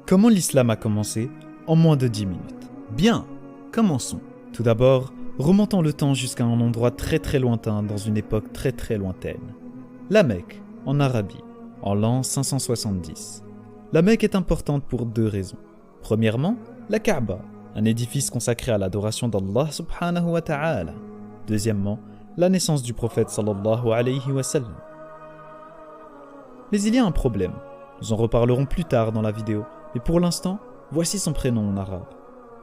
Comment l'islam a commencé en moins de 10 minutes? Bien, commençons. Tout d'abord, remontons le temps jusqu'à un endroit très lointain dans une époque très lointaine. La Mecque, en Arabie, en l'an 570. La Mecque est importante pour deux raisons. Premièrement, la Kaaba, un édifice consacré à l'adoration d'Allah subhanahu wa ta'ala. Deuxièmement, la naissance du prophète sallallahu alayhi wa sallam. Mais il y a un problème. Nous en reparlerons plus tard dans la vidéo, mais pour l'instant, voici son prénom en arabe.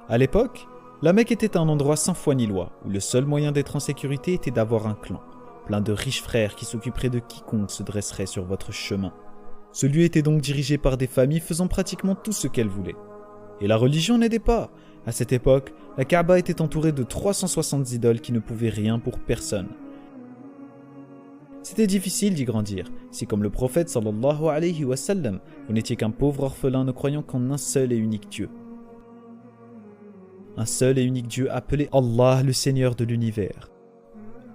À l'époque, la Mecque était un endroit sans foi ni loi, où le seul moyen d'être en sécurité était d'avoir un clan, plein de riches frères qui s'occuperaient de quiconque se dresserait sur votre chemin. Ce lieu était donc dirigé par des familles faisant pratiquement tout ce qu'elles voulaient. Et la religion n'aidait pas. À cette époque, la Kaaba était entourée de 360 idoles qui ne pouvaient rien pour personne. C'était difficile d'y grandir, si comme le prophète sallallahu alayhi wa sallam, vous n'étiez qu'un pauvre orphelin ne croyant qu'en un seul et unique Dieu. Un seul et unique Dieu appelé Allah, le Seigneur de l'univers.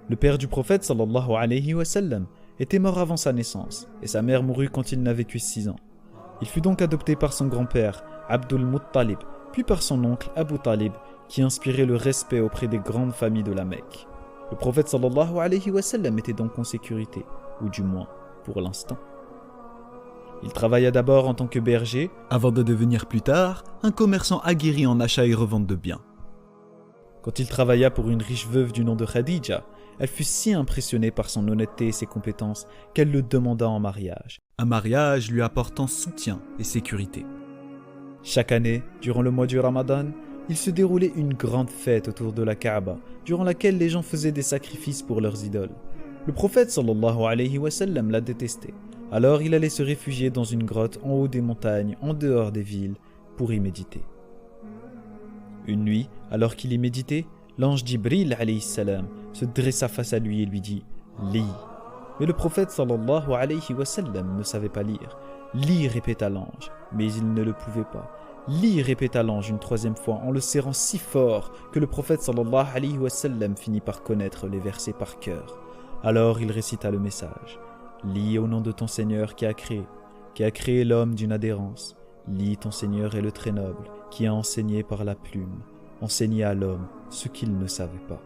Le père du prophète sallallahu alayhi wa sallam était mort avant sa naissance, et sa mère mourut quand il n'avait que 6 ans. Il fut donc adopté par son grand-père, Abdul Muttalib, puis par son oncle Abu Talib, qui inspirait le respect auprès des grandes familles de la Mecque. Le prophète sallallahu alayhi wa sallam était donc en sécurité, ou du moins pour l'instant. Il travailla d'abord en tant que berger, avant de devenir plus tard un commerçant aguerri en achat et revente de biens. Quand il travailla pour une riche veuve du nom de Khadija, elle fut si impressionnée par son honnêteté et ses compétences qu'elle le demanda en mariage. Un mariage lui apportant soutien et sécurité. Chaque année, durant le mois du Ramadan, il se déroulait une grande fête autour de la Kaaba, durant laquelle les gens faisaient des sacrifices pour leurs idoles. Le prophète sallallahu alayhi wa sallam la détestait. Alors il allait se réfugier dans une grotte en haut des montagnes, en dehors des villes, pour y méditer. Une nuit, alors qu'il y méditait, l'ange Jibril alayhi salam se dressa face à lui et lui dit « Lis ». Mais le prophète sallallahu alayhi wa sallam ne savait pas lire. « Lis » répéta l'ange, mais il ne le pouvait pas. « Lis » répéta l'ange une troisième fois en le serrant si fort que le prophète sallallahu alayhi wa sallam finit par connaître les versets par cœur. Alors il récita le message. « Lis au nom de ton Seigneur qui a créé l'homme d'une adhérence. Lis ton Seigneur est le très noble, qui a enseigné par la plume, enseigné à l'homme ce qu'il ne savait pas. »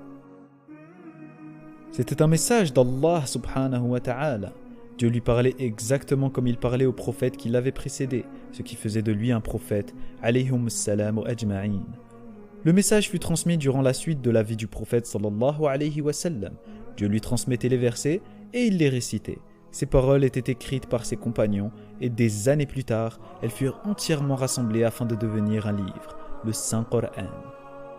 C'était un message d'Allah subhanahu wa ta'ala. Dieu lui parlait exactement comme il parlait au prophète qui l'avait précédé, ce qui faisait de lui un prophète, alayhum salam ajma'in. Le message fut transmis durant la suite de la vie du prophète sallallahu alayhi wa sallam. Dieu lui transmettait les versets et il les récitait. Ces paroles étaient écrites par ses compagnons et des années plus tard, elles furent entièrement rassemblées afin de devenir un livre, le Saint-Coran.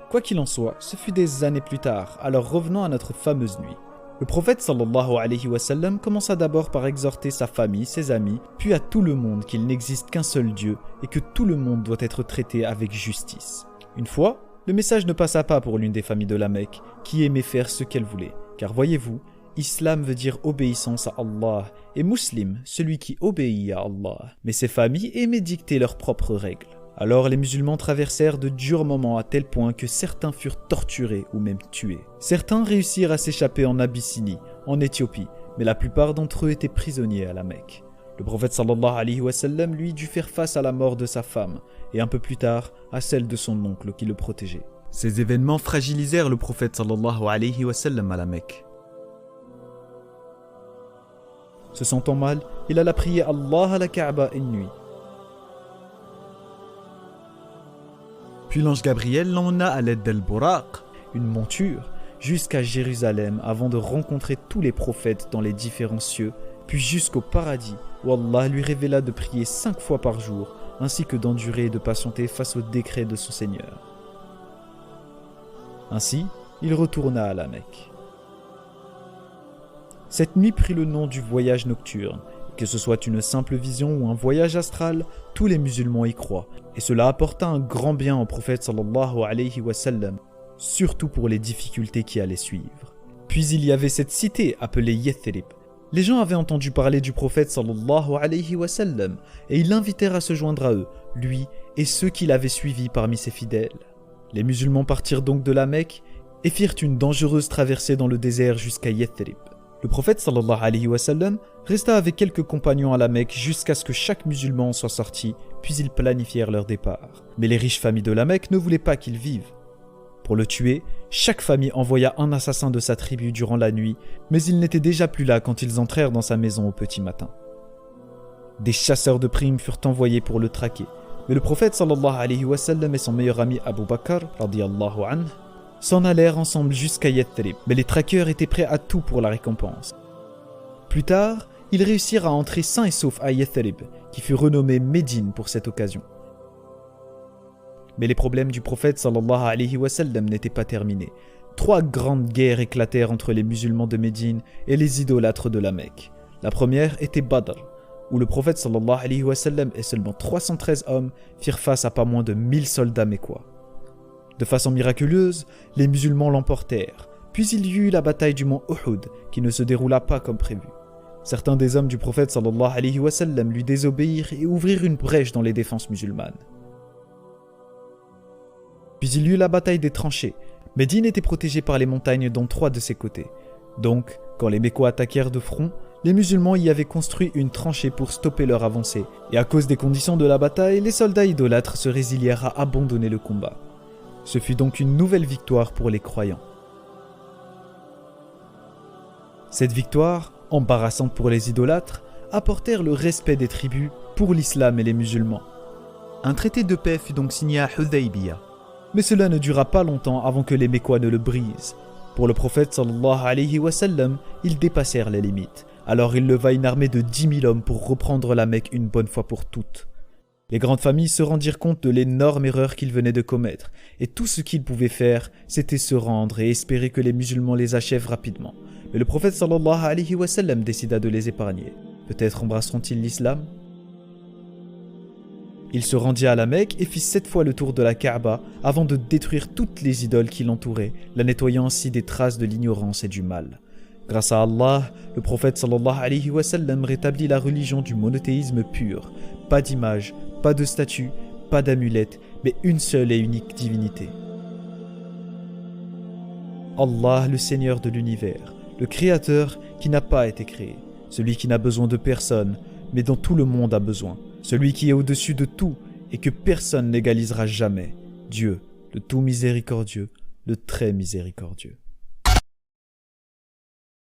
Quoi qu'il en soit, ce fut des années plus tard, alors revenons à notre fameuse nuit. Le prophète sallallahu alayhi wa sallam commença d'abord par exhorter sa famille, ses amis, puis à tout le monde qu'il n'existe qu'un seul Dieu et que tout le monde doit être traité avec justice. Une fois, le message ne passa pas pour l'une des familles de la Mecque, qui aimait faire ce qu'elle voulait. Car voyez-vous, Islam veut dire obéissance à Allah, et Muslim, celui qui obéit à Allah. Mais ces familles aimaient dicter leurs propres règles. Alors les musulmans traversèrent de durs moments à tel point que certains furent torturés ou même tués. Certains réussirent à s'échapper en Abyssinie, en Éthiopie, mais la plupart d'entre eux étaient prisonniers à la Mecque. Le prophète sallallahu alayhi wa sallam lui dut faire face à la mort de sa femme, et un peu plus tard à celle de son oncle qui le protégeait. Ces événements fragilisèrent le prophète sallallahu alayhi wa sallam à la Mecque. Se sentant mal, il alla prier Allah à la Kaaba une nuit. Puis l'ange Gabriel l'emmena à l'aide d'Al-Buraq, une monture, jusqu'à Jérusalem avant de rencontrer tous les prophètes dans les différents cieux, puis jusqu'au paradis où Allah lui révéla de prier 5 fois par jour, ainsi que d'endurer et de patienter face au décret de son Seigneur. Ainsi, il retourna à la Mecque. Cette nuit prit le nom du voyage nocturne. Que ce soit une simple vision ou un voyage astral, tous les musulmans y croient. Et cela apporta un grand bien au prophète sallallahu alayhi wa sallam, surtout pour les difficultés qui allaient suivre. Puis il y avait cette cité appelée Yathrib. Les gens avaient entendu parler du prophète sallallahu alayhi wa sallam et ils l'invitèrent à se joindre à eux, lui et ceux qui l'avaient suivi parmi ses fidèles. Les musulmans partirent donc de la Mecque et firent une dangereuse traversée dans le désert jusqu'à Yathrib. Le prophète sallallahu alayhi wa sallam resta avec quelques compagnons à la Mecque jusqu'à ce que chaque musulman soit sorti, puis ils planifièrent leur départ. Mais les riches familles de la Mecque ne voulaient pas qu'ils vivent. Pour le tuer, chaque famille envoya un assassin de sa tribu durant la nuit, mais il n'était déjà plus là quand ils entrèrent dans sa maison au petit matin. Des chasseurs de primes furent envoyés pour le traquer, mais le prophète sallallahu alayhi wa sallam et son meilleur ami Abu Bakr radiyallahu anhu s'en allèrent ensemble jusqu'à Yathrib, mais les traqueurs étaient prêts à tout pour la récompense. Plus tard, ils réussirent à entrer sains et saufs à Yathrib, qui fut renommée Médine pour cette occasion. Mais les problèmes du prophète sallallahu alayhi wa sallam n'étaient pas terminés. 3 grandes guerres éclatèrent entre les musulmans de Médine et les idolâtres de la Mecque. La première était Badr, où le prophète sallallahu alayhi wa sallam et seulement 313 hommes firent face à pas moins de 1000 soldats mécois. De façon miraculeuse, les musulmans l'emportèrent, puis il y eut la bataille du mont Uhud, qui ne se déroula pas comme prévu. Certains des hommes du prophète sallallahu alayhi wa sallam lui désobéirent et ouvrirent une brèche dans les défenses musulmanes. Puis il y eut la bataille des tranchées. Médine était protégée par les montagnes dont 3 de ses côtés. Donc, quand les Mécois attaquèrent de front, les musulmans y avaient construit une tranchée pour stopper leur avancée. Et à cause des conditions de la bataille, les soldats idolâtres se résilièrent à abandonner le combat. Ce fut donc une nouvelle victoire pour les croyants. Cette victoire, embarrassante pour les idolâtres, apportèrent le respect des tribus pour l'islam et les musulmans. Un traité de paix fut donc signé à Hudaybiya. Mais cela ne dura pas longtemps avant que les Mécois ne le brisent. Pour le prophète sallallahu alayhi wa sallam, ils dépassèrent les limites. Alors il leva une armée de 10 000 hommes pour reprendre la Mecque une bonne fois pour toutes. Les grandes familles se rendirent compte de l'énorme erreur qu'ils venaient de commettre, et tout ce qu'ils pouvaient faire, c'était se rendre et espérer que les musulmans les achèvent rapidement. Mais le prophète sallallahu alayhi wa sallam décida de les épargner. Peut-être embrasseront-ils l'islam ? Il se rendit à la Mecque et fit 7 fois le tour de la Kaaba avant de détruire toutes les idoles qui l'entouraient, la nettoyant ainsi des traces de l'ignorance et du mal. Grâce à Allah, le prophète sallallahu alayhi wa sallam rétablit la religion du monothéisme pur. Pas d'image, pas de statue, pas d'amulette, mais une seule et unique divinité. Allah, le Seigneur de l'univers, le Créateur qui n'a pas été créé, celui qui n'a besoin de personne, mais dont tout le monde a besoin, celui qui est au-dessus de tout et que personne n'égalisera jamais, Dieu, le tout miséricordieux, le très miséricordieux.